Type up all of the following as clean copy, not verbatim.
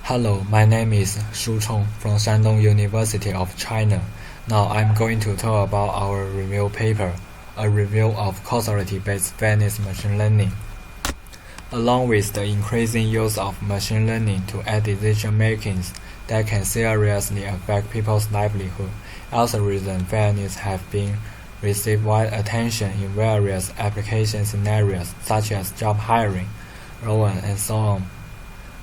Hello, my name is Shu Chong from Shandong University of China. Now I'm going to talk about our review paper, a review of causality-based fairness machine learning. Along with the increasing use of machine learning to aid decision-makings that can seriously affect people's livelihood, algorithm fairness have been received wide attention in various application scenarios such as job hiring, loan, and so on.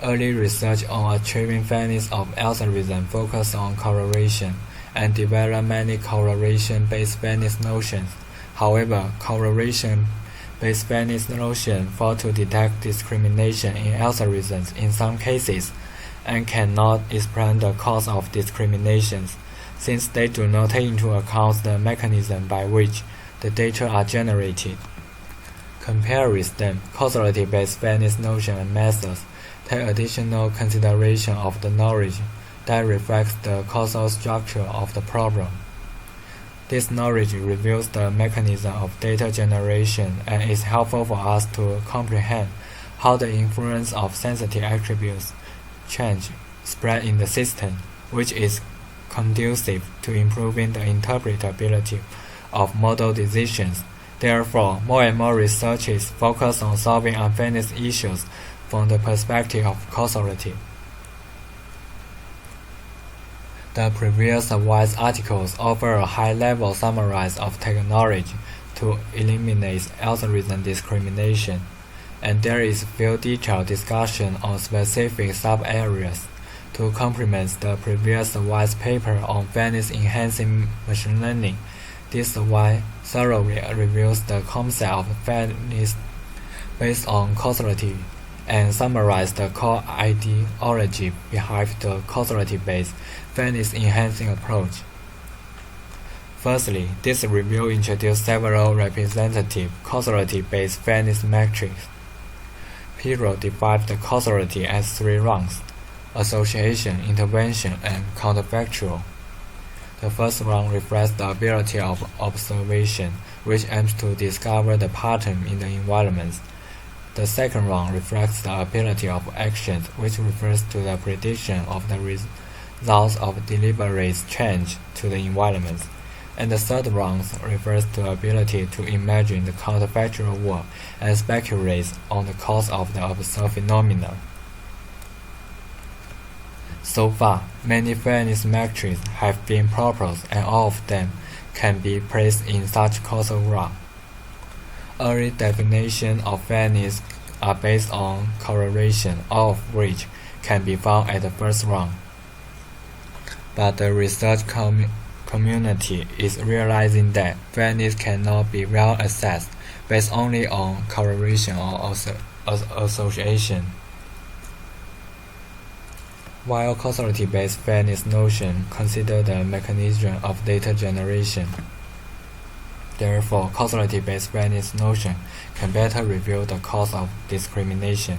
Early research on achieving fairness of algorithms focused on correlation and developed many correlation-based fairness notions. However, correlation-based fairness notions fail to detect discrimination in algorithms in some cases and cannot explain the cause of discriminations, since they do not take into account the mechanism by which the data are generated. Compared with them, causality-based fairness notions and methods take additional consideration of the knowledge that reflects the causal structure of the problem. This knowledge reveals the mechanism of data generation and is helpful for us to comprehend how the influence of sensitive attributes change spread in the system, which is conducive to improving the interpretability of model decisions. Therefore, more and more researchers focus on solving unfairness issues from the perspective of causality. The previous advice articles offer a high-level summary of technology to eliminate algorithm discrimination, and there is few detailed discussion on specific sub-areas. To complement the previous advice paper on fairness-enhancing machine learning, this advice thoroughly reviews the concept of fairness based on causality and summarize the core ideology behind the causality-based fairness-enhancing approach. Firstly, this review introduced several representative causality-based fairness metrics. Pirro defined the causality as three rungs: association, intervention, and counterfactual. The first rung reflects the ability of observation, which aims to discover the pattern in the environment. The second rung reflects the ability of actions, which refers to the prediction of the results of deliberate change to the environment. And the third rung refers to the ability to imagine the counterfactual world and speculate on the cause of the observed phenomena. So far, many fairness metrics have been proposed, and all of them can be placed in such causal rung. Early definitions of fairness are based on correlation, all of which can be found at the first rung. But the research community is realizing that fairness cannot be well assessed based only on correlation or association. While causality-based fairness notion consider the mechanism of data generation, therefore, causality-based fairness notion can better reveal the cause of discrimination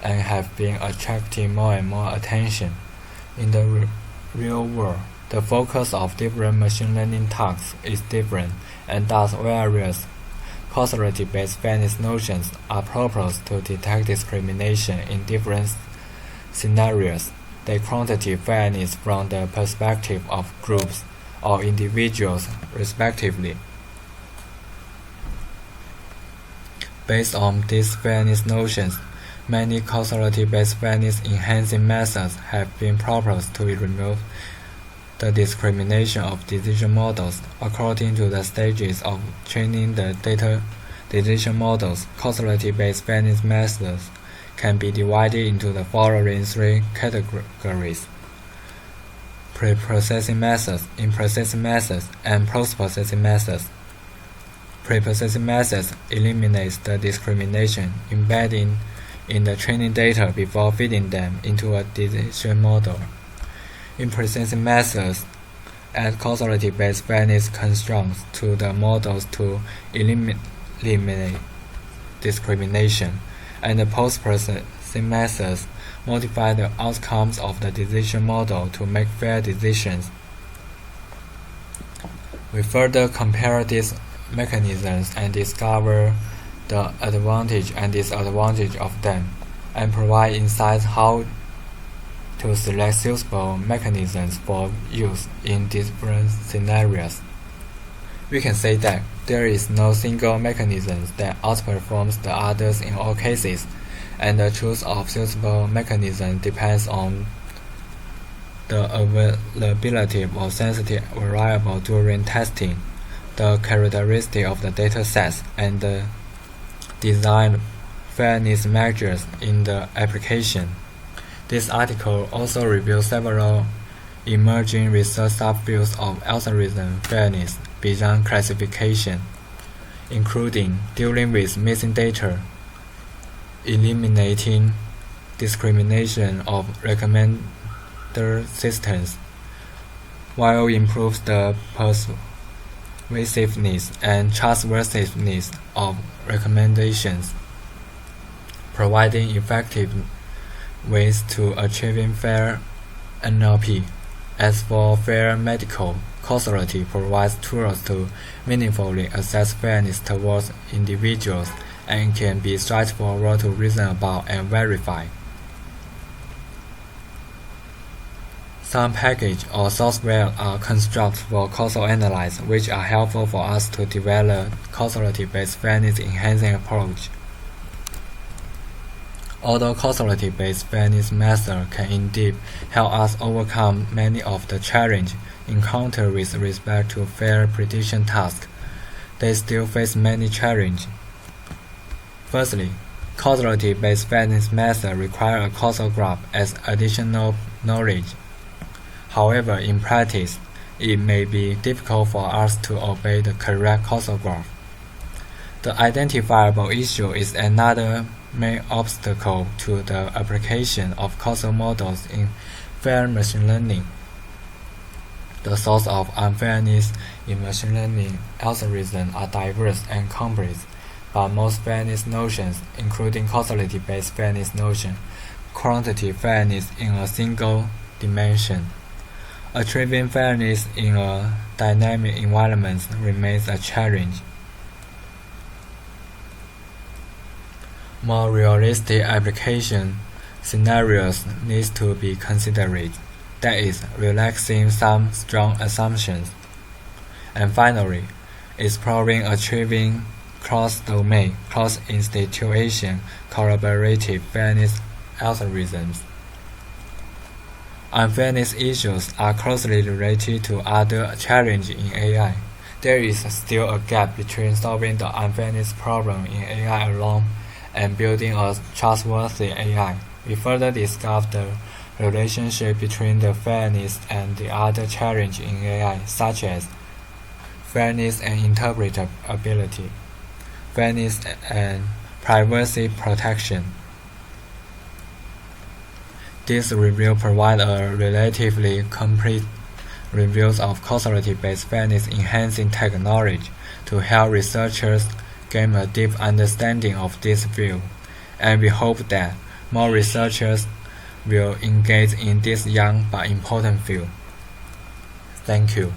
and have been attracting more and more attention. In the real world, the focus of different machine learning tasks is different, and thus various causality-based fairness notions are proposed to detect discrimination in different scenarios. They quantitative fairness from the perspective of groups or individuals, respectively. Based on these fairness notions, many causality-based fairness-enhancing methods have been proposed to remove the discrimination of decision models. According to the stages of training the data decision models, causality-based fairness methods can be divided into the following three categories: pre-processing methods, in-processing methods, and post-processing methods. Pre-processing methods eliminates the discrimination embedded in the training data before feeding them into a decision model. In-processing methods add causality-based fairness constructs to the models to eliminate discrimination, and the post-processing methods modify the outcomes of the decision model to make fair decisions. We further compare these mechanisms and discover the advantage and disadvantage of them, and provide insights how to select suitable mechanisms for use in different scenarios. We can say that there is no single mechanism that outperforms the others in all cases, and the choice of suitable mechanism depends on the availability of sensitive variable during testing, the characteristics of the data sets, and the design fairness measures in the application. This article also reviews several emerging research subfields of algorithm fairness beyond classification, including dealing with missing data, eliminating discrimination of recommender systems, while improves the persuasiveness and trustworthiness of recommendations, providing effective ways to achieving fair NLP. As for fair medical, causality provides tools to meaningfully assess fairness towards individuals and can be straightforward to reason about and verify. Some packages or software are constructed for causal analysis, which are helpful for us to develop causality-based fairness enhancing approach. Although causality-based fairness methods can indeed help us overcome many of the challenges encountered with respect to fair prediction tasks, they still face many challenges. Firstly, causality-based fairness methods require a causal graph as additional knowledge. However, in practice, it may be difficult for us to obey the correct causal graph. The identifiable issue is another main obstacle to the application of causal models in fair machine learning. The sources of unfairness in machine learning algorithms are diverse and complex, but most fairness notions, including causality-based fairness notion, quantitative fairness in a single dimension. Achieving fairness in a dynamic environment remains a challenge. More realistic application scenarios need to be considered, that is, relaxing some strong assumptions. And finally, exploring achieving cross-domain, cross-institution, collaborative fairness algorithms. Unfairness issues are closely related to other challenges in AI. There is still a gap between solving the unfairness problem in AI alone and building a trustworthy AI. We further discuss the relationship between the fairness and the other challenges in AI, such as fairness and interpretability, fairness and privacy protection. This review provides a relatively complete review of causality-based fairness enhancing technology to help researchers gain a deep understanding of this field, and we hope that more researchers will engage in this young but important field. Thank you.